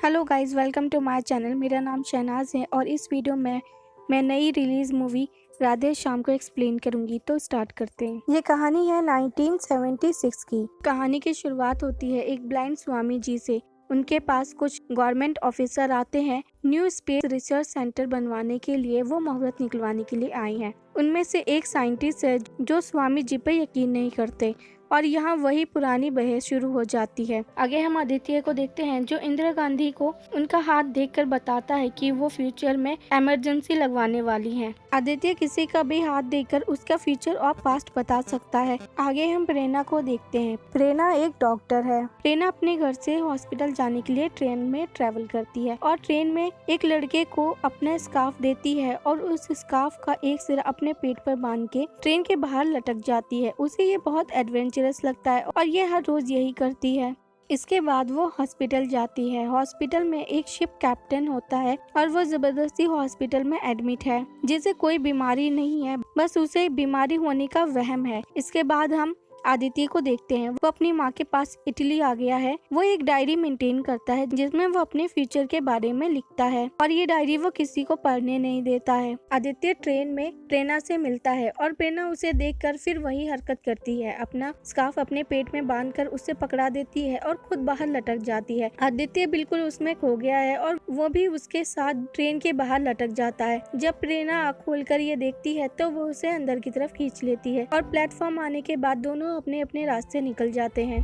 Hello guys, welcome to my channel. मेरा नाम शहनाज है और इस वीडियो में मैं नई रिलीज मूवी राधे श्याम को एक्सप्लेन करूंगी। तो स्टार्ट करते हैं। ये कहानी है 1976 की। कहानी की शुरुआत होती है एक ब्लाइंड स्वामी जी से। उनके पास कुछ गवर्नमेंट ऑफिसर आते हैं न्यू स्पेस रिसर्च सेंटर बनवाने के लिए। वो मुहूर्त निकलवाने के लिए आए हैं। उनमें से एक साइंटिस्ट है जो स्वामी जी पे यकीन नहीं करते और यहाँ वही पुरानी बहस शुरू हो जाती है। आगे हम आदित्य को देखते हैं जो इंदिरा गांधी को उनका हाथ देखकर बताता है कि वो फ्यूचर में इमरजेंसी लगवाने वाली हैं। आदित्य किसी का भी हाथ देखकर उसका फ्यूचर और पास्ट बता सकता है। आगे हम प्रेरणा को देखते हैं। प्रेरणा एक डॉक्टर है। प्रेरणा अपने घर से हॉस्पिटल जाने के लिए ट्रेन में ट्रेवल करती है और ट्रेन में एक लड़के को अपना स्कार्फ देती है और उस स्कार्फ का एक सिरा अपने पेट पर बांध के ट्रेन के बाहर लटक जाती है। उसे ये बहुत एडवेंचरस लगता है और ये हर रोज यही करती है। इसके बाद वो हॉस्पिटल जाती है। हॉस्पिटल में एक शिप कैप्टन होता है और वो जबरदस्ती हॉस्पिटल में एडमिट है जिसे कोई बीमारी नहीं है, बस उसे बीमारी होने का वहम है। इसके बाद हम आदित्य को देखते हैं। वो अपनी माँ के पास इटली आ गया है। वो एक डायरी मेंटेन करता है जिसमें वो अपने फ्यूचर के बारे में लिखता है और ये डायरी वो किसी को पढ़ने नहीं देता है। आदित्य ट्रेन में प्रेरणा से मिलता है और प्रेरणा उसे देखकर फिर वही हरकत करती है। अपना स्कार्फ अपने पेट में बांधकर उसे पकड़ा देती है और खुद बाहर लटक जाती है। आदित्य बिल्कुल उसमें खो गया है और वो भी उसके साथ ट्रेन के बाहर लटक जाता है। जब प्रेरणा आँख खोलकर ये देखती है तो वो उसे अंदर की तरफ खींच लेती है और प्लेटफॉर्म आने के बाद दोनों अपने अपने रास्ते निकल जाते हैं।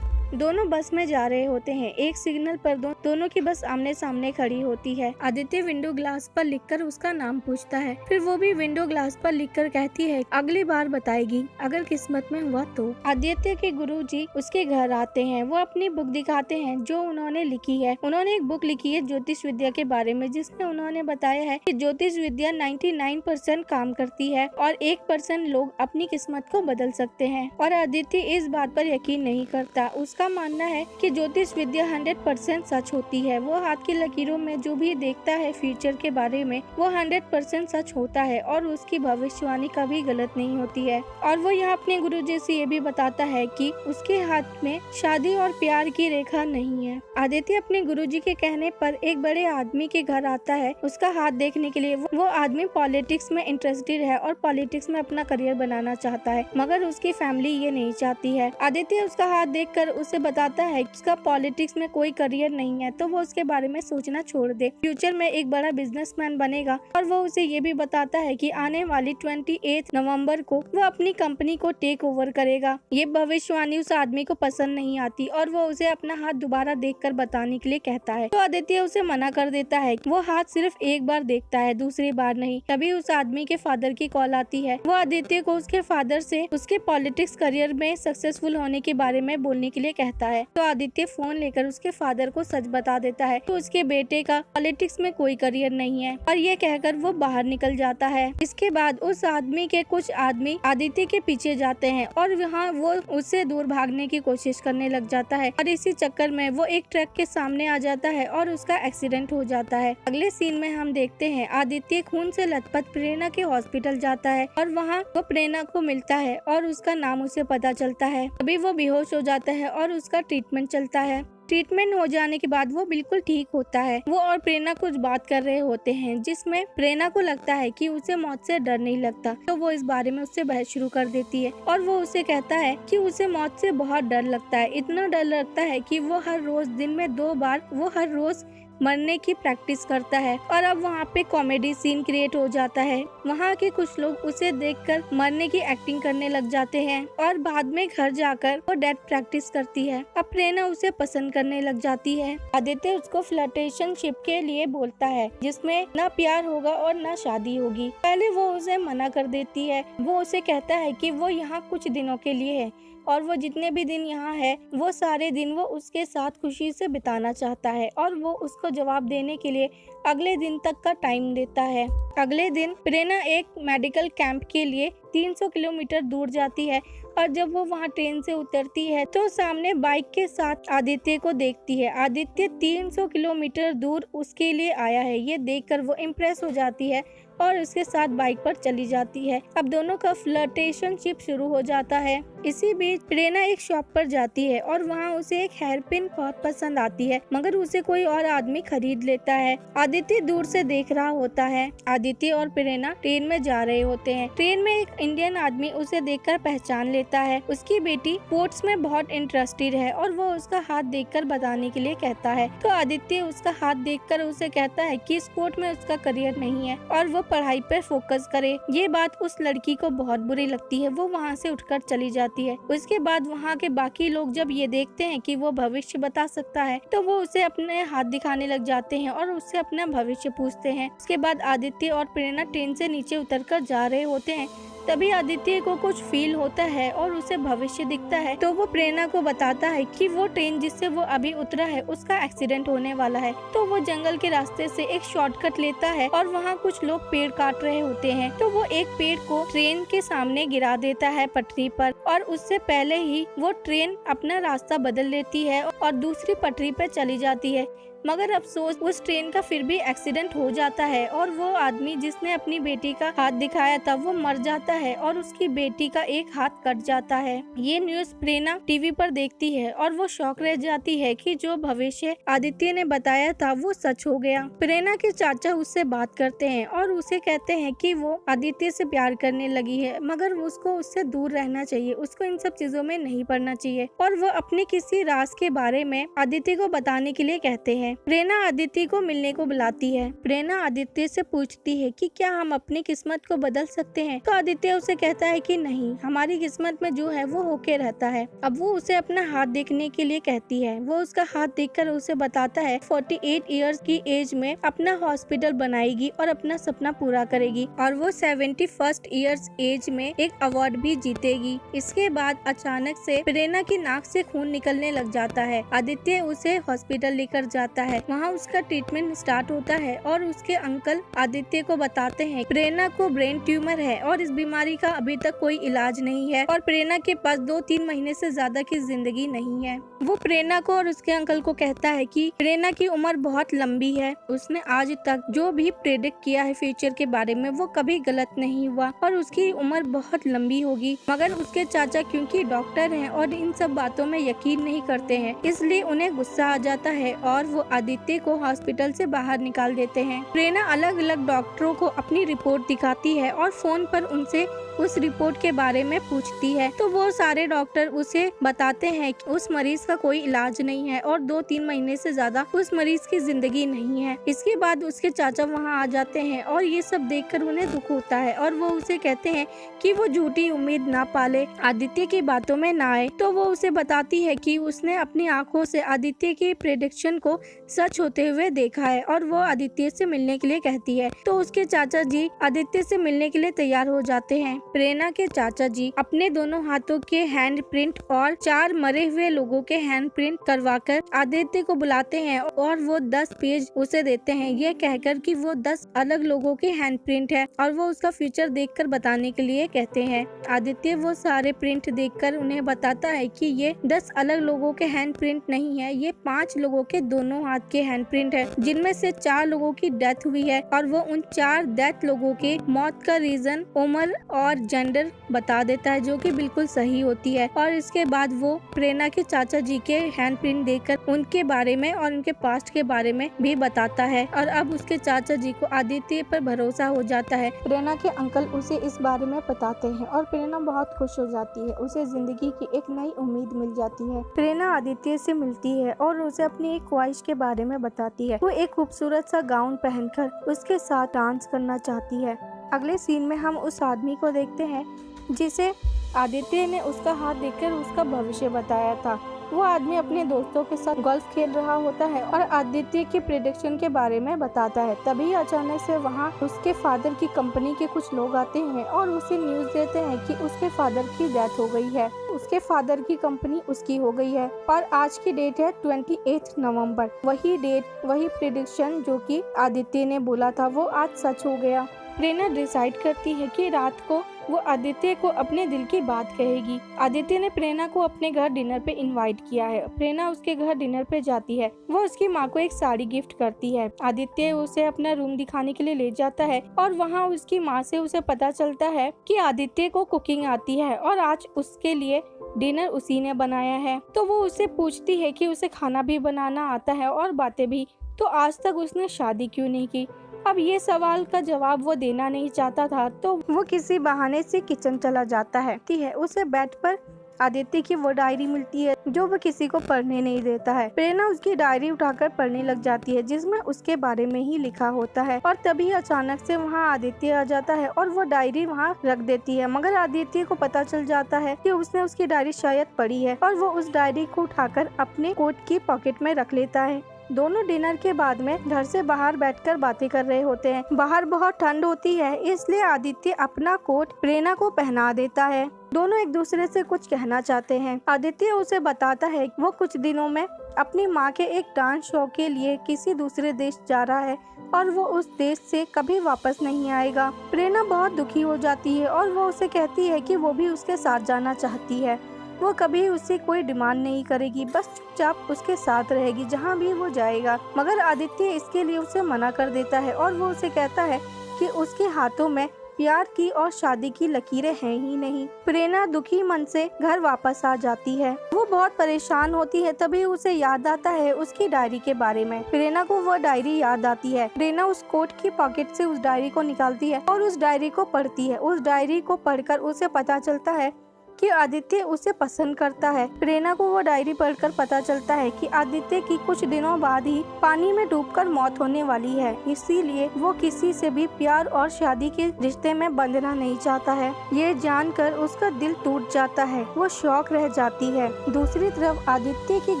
दोनों बस में जा रहे होते हैं। एक सिग्नल पर दोनों की बस आमने सामने खड़ी होती है। आदित्य विंडो ग्लास पर लिखकर उसका नाम पूछता है, फिर वो भी विंडो ग्लास पर लिखकर कहती है अगली बार बताएगी, अगर किस्मत में हुआ तो। आदित्य के गुरुजी उसके घर आते हैं। वो अपनी बुक दिखाते हैं जो उन्होंने लिखी है। उन्होंने एक बुक लिखी है ज्योतिष विद्या के बारे में, जिसमें उन्होंने बताया है कि ज्योतिष विद्या 99% काम करती है और 1% लोग अपनी किस्मत को बदल सकते हैं। और आदित्य इस बात पर यकीन नहीं करता। उसका मानना है कि ज्योतिष विद्या 100% सच होती है। वो हाथ की लकीरों में जो भी देखता है फ्यूचर के बारे में वो 100% सच होता है और उसकी भविष्यवाणी कभी गलत नहीं होती है। और वो यहाँ अपने गुरुजी से ये भी बताता है कि उसके हाथ में शादी और प्यार की रेखा नहीं है। आदित्य अपने गुरुजी के कहने पर एक बड़े आदमी के घर आता है उसका हाथ देखने के लिए। वो आदमी पॉलिटिक्स में इंटरेस्टेड है और पॉलिटिक्स में अपना करियर बनाना चाहता है, मगर उसकी फैमिली ये नहीं चाहती है। आदित्य उसका हाथ देखकर उसे बताता है कि उसका पॉलिटिक्स में कोई करियर नहीं है, तो वो उसके बारे में सोचना छोड़ दे। फ्यूचर में एक बड़ा बिजनेसमैन बनेगा। और वो उसे ये भी बताता है कि आने वाली 28 नवंबर को वो अपनी कंपनी को टेक ओवर करेगा। ये भविष्यवाणी उस आदमी को पसंद नहीं आती और वो उसे अपना हाथ दोबारा देखकर बताने के लिए कहता है, तो आदित्य उसे मना कर देता है। वो हाथ सिर्फ एक बार देखता है, दूसरी बार नहीं। तभी उस आदमी के फादर की कॉल आती है। वो आदित्य को उसके फादर से उसके पॉलिटिक्स करियर में सक्सेसफुल होने के बारे में बोलने के लिए कहता है। तो आदित्य फोन लेकर उसके फादर को सच बता देता है तो उसके बेटे का पॉलिटिक्स में कोई करियर नहीं है और ये कहकर वो बाहर निकल जाता है। इसके बाद उस आदमी के कुछ आदमी आदित्य के पीछे जाते हैं और वहाँ वो उससे दूर भागने की कोशिश करने लग जाता है और इसी चक्कर में वो एक ट्रक के सामने आ जाता है और उसका एक्सीडेंट हो जाता है। अगले सीन में हम देखते हैं आदित्य खून से लथपथ प्रेरणा के हॉस्पिटल जाता है और वहाँ वो प्रेरणा को मिलता है और उसका नाम उसे पता चलता है। अभी वो बेहोश हो जाता है और उसका ट्रीटमेंट चलता है। ट्रीटमेंट हो जाने के बाद वो बिल्कुल ठीक होता है। वो और प्रेरणा कुछ बात कर रहे होते हैं जिसमें प्रेरणा को लगता है कि उसे मौत से डर नहीं लगता, तो वो इस बारे में उससे बहस शुरू कर देती है और वो उसे कहता है कि उसे मौत से बहुत डर लगता है। इतना डर लगता है कि वो हर रोज दिन में 2 बार वो हर रोज मरने की प्रैक्टिस करता है। और अब वहाँ पे कॉमेडी सीन क्रिएट हो जाता है। वहाँ के कुछ लोग उसे देखकर मरने की एक्टिंग करने लग जाते हैं और बाद में घर जाकर वो डेथ प्रैक्टिस करती है। अब प्रेरणा उसे पसंद करने लग जाती है। आदित्य उसको फ्लर्टेशनशिप के लिए बोलता है जिसमें ना प्यार होगा और ना शादी होगी। पहले वो उसे मना कर देती है। वो उसे कहता है कि वो यहाँ कुछ दिनों के लिए है और वो जितने भी दिन यहाँ है वो सारे दिन वो उसके साथ खुशी से बिताना चाहता है और वो उसको जवाब देने के लिए अगले दिन तक का टाइम देता है। अगले दिन प्रेरणा एक मेडिकल कैंप के लिए 300 किलोमीटर दूर जाती है और जब वो वहाँ ट्रेन से उतरती है तो सामने बाइक के साथ आदित्य को देखती है। आदित्य 300 किलोमीटर दूर उसके लिए आया है, ये देखकर वो इम्प्रेस हो जाती है और उसके साथ बाइक पर चली जाती है। अब दोनों का फ्लर्टेशनशिप शुरू हो जाता है। इसी बीच प्रेरणा एक शॉप पर जाती है और वहाँ उसे एक हेयर पिन बहुत पसंद आती है, मगर उसे कोई और आदमी खरीद लेता है। आदित्य दूर से देख रहा होता है। आदित्य और प्रेरणा ट्रेन में जा रहे होते हैं। ट्रेन में एक इंडियन आदमी उसे देखकर पहचान लेता है। उसकी बेटी स्पोर्ट्स में बहुत इंटरेस्टेड है और वो उसका हाथ देखकर बताने के लिए कहता है। तो आदित्य उसका हाथ देखकर उसे कहता है कि स्पोर्ट में उसका करियर नहीं है और वो पढ़ाई पर फोकस करे। ये बात उस लड़की को बहुत बुरी लगती है। वो वहाँ से उठकर चली जाती है। उसके बाद वहाँ के बाकी लोग जब ये देखते हैं कि वो भविष्य बता सकता है तो वो उसे अपने हाथ दिखाने लग जाते हैं और उससे अपना भविष्य पूछते हैं। उसके बाद आदित्य और प्रेरणा ट्रेन से नीचे उतरकर जा रहे होते हैं। तभी आदित्य को कुछ फील होता है और उसे भविष्य दिखता है। तो वो प्रेरणा को बताता है कि वो ट्रेन जिससे वो अभी उतरा है उसका एक्सीडेंट होने वाला है। तो वो जंगल के रास्ते से एक शॉर्टकट लेता है और वहाँ कुछ लोग पेड़ काट रहे होते हैं। तो वो एक पेड़ को ट्रेन के सामने गिरा देता है पटरी पर और उससे पहले ही वो ट्रेन अपना रास्ता बदल लेती है और दूसरी पटरी पर चली जाती है। मगर अफसोस उस ट्रेन का फिर भी एक्सीडेंट हो जाता है और वो आदमी जिसने अपनी बेटी का हाथ दिखाया था वो मर जाता है और उसकी बेटी का एक हाथ कट जाता है। ये न्यूज़ प्रेरणा टीवी पर देखती है और वो शॉक रह जाती है कि जो भविष्य आदित्य ने बताया था वो सच हो गया। प्रेरणा के चाचा उससे बात करते हैं और उसे कहते हैं कि वो आदित्य से प्यार करने लगी है, मगर उसको उससे दूर रहना चाहिए, उसको इन सब चीजों में नहीं पड़ना चाहिए और वो अपने किसी राज के बारे में आदित्य को बताने के लिए कहते हैं। प्रेरणा आदित्य को मिलने को बुलाती है। प्रेरणा आदित्य से पूछती है कि क्या हम अपनी किस्मत को बदल सकते हैं। तो आदित्य उसे कहता है कि नहीं, हमारी किस्मत में जो है वो होके रहता है। अब वो उसे अपना हाथ देखने के लिए कहती है। वो उसका हाथ देखकर उसे बताता है 48 इयर्स की एज में अपना हॉस्पिटल बनाएगी और अपना सपना पूरा करेगी और वो 71st इयर्स एज में एक अवार्ड भी जीतेगी। इसके बाद अचानक से प्रेरणा की नाक से खून निकलने लग जाता है। आदित्य उसे हॉस्पिटल लेकर जाता है। वहाँ उसका ट्रीटमेंट स्टार्ट होता है और उसके अंकल आदित्य को बताते हैं प्रेरणा को ब्रेन ट्यूमर है और इस बीमारी का अभी तक कोई इलाज नहीं है और प्रेरणा के पास 2-3 महीने से ज्यादा की जिंदगी नहीं है। वो प्रेरणा को और उसके अंकल को कहता है कि प्रेरणा की उम्र बहुत लंबी है, उसने आज तक जो भी प्रेडिक्ट किया है फ्यूचर के बारे में वो कभी गलत नहीं हुआ और उसकी उम्र बहुत लंबी होगी। मगर उसके चाचा क्योंकि डॉक्टर हैं और इन सब बातों में यकीन नहीं करते हैं, इसलिए उन्हें गुस्सा आ जाता है और वो आदित्य को हॉस्पिटल से बाहर निकाल देते हैं। प्रेरणा अलग अलग डॉक्टरों को अपनी रिपोर्ट दिखाती है और फोन पर उनसे उस रिपोर्ट के बारे में पूछती है। तो वो सारे डॉक्टर उसे बताते हैं कि उस मरीज का कोई इलाज नहीं है और 2-3 महीने से ज्यादा उस मरीज की जिंदगी नहीं है। इसके बाद उसके चाचा वहाँ आ जाते हैं और ये सब देखकर उन्हें दुख होता है और वो उसे कहते हैं कि वो झूठी उम्मीद ना पाले, आदित्य की बातों में ना आए। तो वो उसे बताती है कि उसने अपनी आंखों से आदित्य की प्रेडिक्शन को सच होते हुए देखा है और वो आदित्य से मिलने के लिए कहती है। तो उसके चाचा जी आदित्य से मिलने के लिए तैयार हो जाते हैं। प्रेरणा के चाचा जी अपने दोनों हाथों के हैंड प्रिंट और 4 मरे हुए लोगों के हैंड प्रिंट करवाकर आदित्य को बुलाते हैं और वो 10 पेज उसे देते हैं, ये कहकर कि वो 10 अलग लोगों के हैंड प्रिंट है और वो उसका फ्यूचर देखकर बताने के लिए कहते हैं। आदित्य वो सारे प्रिंट देखकर उन्हें बताता है कि ये 10 अलग लोगों के हैंड प्रिंट नहीं है, ये 5 लोगों के दोनों हाथ के हैंड प्रिंट है, जिनमें से 4 लोगों की डेथ हुई है और वो उन 4 डेथ लोगों के मौत का रीजन, उम्र और जेंडर बता देता है, जो कि बिल्कुल सही होती है। और इसके बाद वो प्रेरणा के चाचा जी के हैंड प्रिंट देखकर उनके बारे में और उनके पास्ट के बारे में भी बताता है और अब उसके चाचा जी को आदित्य पर भरोसा हो जाता है। प्रेरणा के अंकल उसे इस बारे में बताते हैं और प्रेरणा बहुत खुश हो जाती है, उसे जिंदगी की एक नई उम्मीद मिल जाती है। प्रेरणा आदित्य से मिलती है और उसे अपनी एक ख्वाहिश के बारे में बताती है। वो एक खूबसूरत सा गाउन पहनकर उसके साथ डांस करना चाहती है। अगले सीन में हम उस आदमी को देखते हैं जिसे आदित्य ने उसका हाथ देखकर उसका भविष्य बताया था। वो आदमी अपने दोस्तों के साथ गोल्फ खेल रहा होता है और आदित्य की प्रेडिक्शन के बारे में बताता है। तभी अचानक से वहाँ उसके फादर की कंपनी के कुछ लोग आते हैं और उसे न्यूज़ देते हैं कि उसके फादर की डेथ हो गई है। उसके फादर की कंपनी उसकी हो गई है और आज की डेट है 28 नवंबर। वही डेट, वही प्रेडिक्शन जो कि आदित्य ने बोला था वो आज सच हो गया। प्रेरणा डिसाइड करती है कि रात को वो आदित्य को अपने दिल की बात कहेगी। आदित्य ने प्रेरणा को अपने घर डिनर पे इनवाइट किया है। प्रेरणा उसके घर डिनर पे जाती है। वो उसकी माँ को एक साड़ी गिफ्ट करती है। आदित्य उसे अपना रूम दिखाने के लिए ले जाता है और वहाँ उसकी माँ से उसे पता चलता है कि आदित्य को कुकिंग आती है और आज उसके लिए डिनर उसी ने बनाया है। तो वो उससे पूछती है कि उसे खाना भी बनाना आता है और बातें भी, तो आज तक उसने शादी क्यों नहीं की। अब ये सवाल का जवाब वो देना नहीं चाहता था, तो वो किसी बहाने से किचन चला जाता है। उसे बेड पर आदित्य की वो डायरी मिलती है जो वो किसी को पढ़ने नहीं देता है। प्रेरणा उसकी डायरी उठाकर पढ़ने लग जाती है जिसमें उसके बारे में ही लिखा होता है और तभी अचानक से वहाँ आदित्य आ जाता है और वो डायरी वहाँ रख देती है। मगर आदित्य को पता चल जाता है कि उसने उसकी डायरी शायद पढ़ी है और वो उस डायरी को उठाकर अपने कोट की पॉकेट में रख लेता है। दोनों डिनर के बाद में घर से बाहर बैठकर बातें कर रहे होते हैं। बाहर बहुत ठंड होती है, इसलिए आदित्य अपना कोट प्रेरणा को पहना देता है। दोनों एक दूसरे से कुछ कहना चाहते हैं। आदित्य उसे बताता है वो कुछ दिनों में अपनी माँ के एक डांस शो के लिए किसी दूसरे देश जा रहा है और वो उस देश से कभी वापस नहीं आएगा। प्रेरणा बहुत दुखी हो जाती है और वो उसे कहती है कि वो भी उसके साथ जाना चाहती है। वो कभी उससे कोई डिमांड नहीं करेगी, बस चुपचाप उसके साथ रहेगी जहाँ भी वो जाएगा। मगर आदित्य इसके लिए उसे मना कर देता है और वो उसे कहता है कि उसके हाथों में प्यार की और शादी की लकीरें हैं ही नहीं। प्रेरणा दुखी मन से घर वापस आ जाती है। वो बहुत परेशान होती है, तभी उसे याद आता है उसकी डायरी के बारे में। प्रेरणा को वो डायरी याद आती है। प्रेरणा उस कोट की पॉकेट से उस डायरी को निकालती है और उस डायरी को पढ़ती है। उस डायरी को पढ़कर उसे पता चलता है कि आदित्य उसे पसंद करता है। प्रेरणा को वो डायरी पढ़कर पता चलता है कि आदित्य की कुछ दिनों बाद ही पानी में डूबकर मौत होने वाली है, इसीलिए वो किसी से भी प्यार और शादी के रिश्ते में बंधना नहीं चाहता है। ये जानकर उसका दिल टूट जाता है, वो शॉक रह जाती है। दूसरी तरफ आदित्य के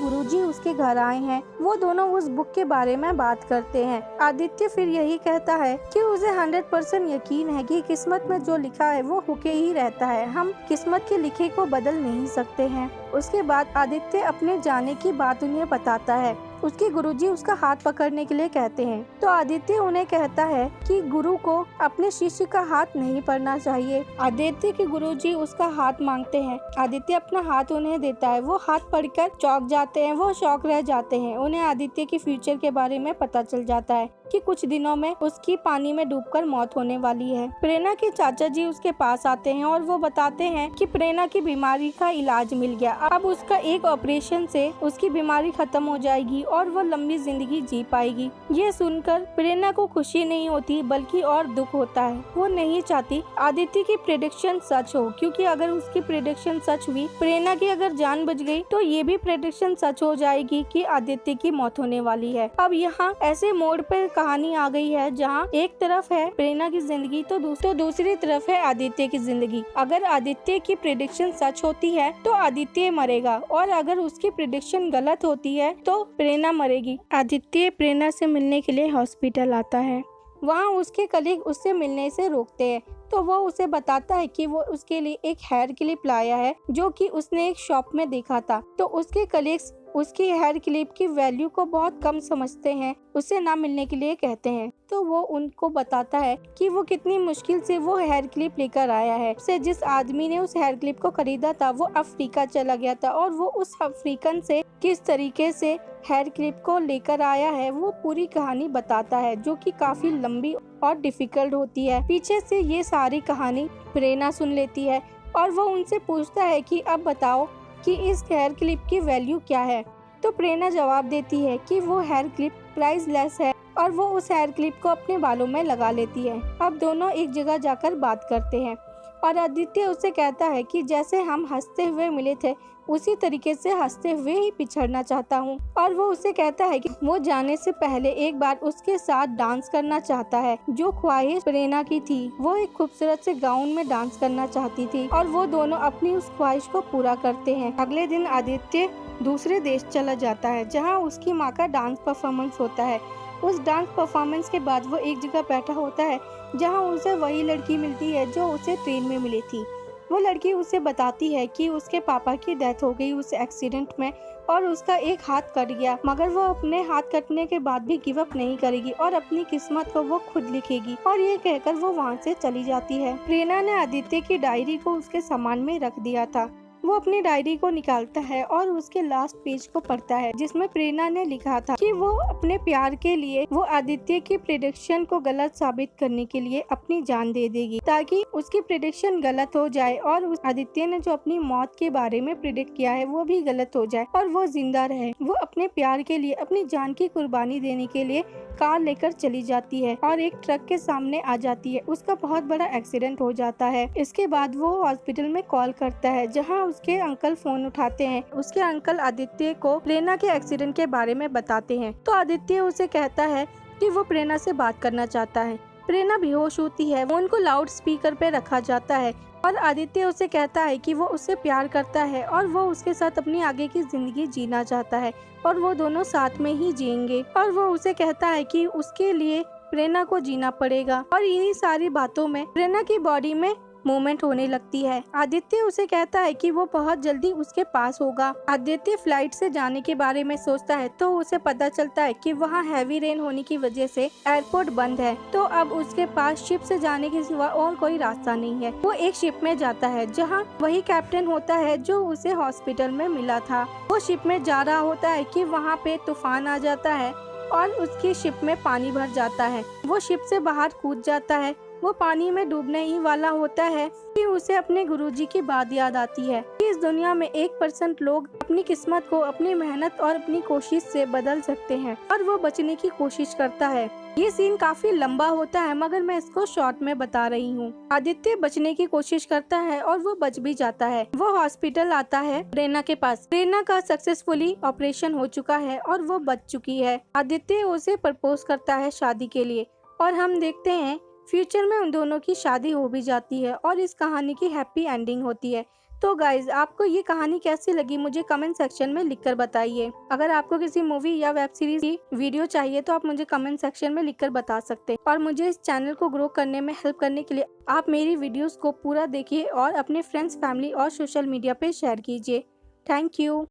गुरुजी उसके घर आए हैं। वो दोनों उस बुक के बारे में बात करते हैं। आदित्य फिर यही कहता है कि उसे 100% यकीन है कि किस्मत में जो लिखा है वो होके ही रहता है, हम किस्मत के लिखे को बदल नहीं सकते हैं। उसके बाद आदित्य अपने जाने की बात उन्हें बताता है। उसके गुरुजी उसका हाथ पकड़ने के लिए कहते हैं, तो आदित्य उन्हें कहता है कि गुरु को अपने शिष्य का हाथ नहीं पकड़ना चाहिए। आदित्य के गुरुजी उसका हाथ मांगते हैं। आदित्य अपना हाथ उन्हें देता है। वो हाथ पकड़कर चौंक जाते हैं, वो शौक रह जाते हैं। उन्हें आदित्य के फ्यूचर के बारे में पता चल जाता है कि कुछ दिनों में उसकी पानी में डूबकर मौत होने वाली है। प्रेरणा के चाचा जी उसके पास आते हैं और वो बताते हैं कि प्रेरणा की बीमारी का इलाज मिल गया। अब उसका एक ऑपरेशन से उसकी बीमारी खत्म हो जाएगी और वो लंबी जिंदगी जी पाएगी। ये सुनकर प्रेरणा को खुशी नहीं होती बल्कि और दुख होता है। वो नहीं चाहती आदित्य की प्रेडिक्शन सच हो, क्योंकि अगर उसकी प्रेडिक्शन सच हुई, प्रेरणा की अगर जान बच गई, तो ये भी प्रेडिक्शन सच हो जाएगी कि आदित्य की मौत होने वाली है। अब यहाँ ऐसे मोड़ पर कहानी आ गई है जहाँ एक तरफ है प्रेरणा की जिंदगी तो दूसरी तरफ है आदित्य की जिंदगी। अगर आदित्य की प्रेडिक्शन सच होती है तो आदित्य मरेगा और अगर उसकी प्रेडिक्शन गलत होती है तो प्रेरणा मरेगी। आदित्य प्रेरणा से मिलने के लिए हॉस्पिटल आता है। वहाँ उसके कलीग उससे मिलने से रोकते हैं, तो वो उसे बताता है कि वो उसके लिए एक हेयर क्लिप लाया है जो कि उसने एक शॉप में देखा था। तो उसके कलीग्स उसकी हेयर क्लिप की वैल्यू को बहुत कम समझते हैं, उसे ना मिलने के लिए कहते हैं। तो वो उनको बताता है कि वो कितनी मुश्किल से वो हेयर क्लिप लेकर आया है। उसे जिस आदमी ने उस हेयर क्लिप को खरीदा था वो अफ्रीका चला गया था और वो उस अफ्रीकन से किस तरीके से हेयर क्लिप को लेकर आया है वो पूरी कहानी बताता है, जो कि काफी लंबी और डिफिकल्ट होती है। पीछे से ये सारी कहानी प्रेरणा सुन लेती है और वो उनसे पूछता है कि अब बताओ कि इस हेयर क्लिप की वैल्यू क्या है। तो प्रेरणा जवाब देती है कि वो हेयर क्लिप प्राइसलेस है और वो उस हेयर क्लिप को अपने बालों में लगा लेती है। अब दोनों एक जगह जाकर बात करते हैं और आदित्य उससे कहता है कि जैसे हम हंसते हुए मिले थे उसी तरीके से हंसते हुए ही पिछड़ना चाहता हूँ। और वो उसे कहता है कि वो जाने से पहले एक बार उसके साथ डांस करना चाहता है। जो ख्वाहिश प्रेरणा की थी, वो एक खूबसूरत से गाउन में डांस करना चाहती थी और वो दोनों अपनी उस ख्वाहिश को पूरा करते हैं। अगले दिन आदित्य दूसरे देश चला जाता है जहाँ उसकी माँ का डांस परफॉर्मेंस होता है। उस डांस परफॉर्मेंस के बाद वो एक जगह बैठा होता है जहाँ उसे वही लड़की मिलती है जो उसे ट्रेन में मिली थी। वो लड़की उसे बताती है कि उसके पापा की डेथ हो गई उस एक्सीडेंट में और उसका एक हाथ कट गया, मगर वो अपने हाथ कटने के बाद भी गिव अप नहीं करेगी और अपनी किस्मत को वो खुद लिखेगी। और ये कहकर वो वहाँ से चली जाती है। प्रेरणा ने आदित्य की डायरी को उसके सामान में रख दिया था। वो अपनी डायरी को निकालता है और उसके लास्ट पेज को पढ़ता है, जिसमें प्रेरणा ने लिखा था कि वो अपने प्यार के लिए वो आदित्य की प्रेडिक्शन को गलत साबित करने के लिए अपनी जान दे देगी, ताकि उसकी प्रेडिक्शन गलत हो जाए और उस आदित्य ने जो अपनी मौत के बारे में प्रेडिक्ट किया है वो भी गलत हो जाए और वो जिंदा रहे। वो अपने प्यार के लिए अपनी जान की कुर्बानी देने के लिए कार लेकर चली जाती है और एक ट्रक के सामने आ जाती है। उसका बहुत बड़ा एक्सीडेंट हो जाता है। इसके बाद वो हॉस्पिटल में कॉल करता है, जहां उसके अंकल फोन उठाते हैं। उसके अंकल आदित्य को प्रेरणा के एक्सीडेंट के बारे में बताते हैं, तो आदित्य उसे कहता है कि वो प्रेरणा से बात करना चाहता है। प्रेरणा बेहोश होती है। वो उनको लाउड स्पीकर पे रखा जाता है और आदित्य उसे कहता है कि वो उससे प्यार करता है और वो उसके साथ अपनी आगे की जिंदगी जीना चाहता है और वो दोनों साथ में ही जिएंगे। और वो उसे कहता है कि उसके लिए प्रेरणा को जीना पड़ेगा। और इन्हीं सारी बातों में प्रेरणा की बॉडी में मूवमेंट होने लगती है। आदित्य उसे कहता है कि वो बहुत जल्दी उसके पास होगा। आदित्य फ्लाइट से जाने के बारे में सोचता है, तो उसे पता चलता है कि वहाँ हैवी रेन होने की वजह से एयरपोर्ट बंद है, तो अब उसके पास शिप से जाने के सिवा और कोई रास्ता नहीं है। वो एक शिप में जाता है, जहाँ वही कैप्टन होता है जो उसे हॉस्पिटल में मिला था। वो शिप में जा रहा होता है कि वहाँ पे तूफान आ जाता है और उसकी शिप में पानी भर जाता है। वो शिप से बाहर कूद जाता है। वो पानी में डूबने ही वाला होता है कि उसे अपने गुरुजी की बात याद आती है कि इस दुनिया में 1% लोग अपनी किस्मत को अपनी मेहनत और अपनी कोशिश से बदल सकते हैं, और वो बचने की कोशिश करता है। ये सीन काफी लंबा होता है, मगर मैं इसको शॉर्ट में बता रही हूँ। आदित्य बचने की कोशिश करता है और वो बच भी जाता है। वो हॉस्पिटल आता है प्रेरणा के पास। प्रेरणा का सक्सेसफुली ऑपरेशन हो चुका है और वो बच चुकी है। आदित्य उसे प्रपोज करता है शादी के लिए, और हम देखते हैं फ्यूचर में उन दोनों की शादी हो भी जाती है और इस कहानी की हैप्पी एंडिंग होती है। तो गाइज, आपको ये कहानी कैसी लगी मुझे कमेंट सेक्शन में लिखकर बताइए। अगर आपको किसी मूवी या वेब सीरीज की वीडियो चाहिए तो आप मुझे कमेंट सेक्शन में लिखकर बता सकते हैं। और मुझे इस चैनल को ग्रो करने में हेल्प करने के लिए आप मेरी वीडियोस को पूरा देखिए और अपने फ्रेंड्स, फैमिली और सोशल मीडिया पे शेयर कीजिए। Thank you.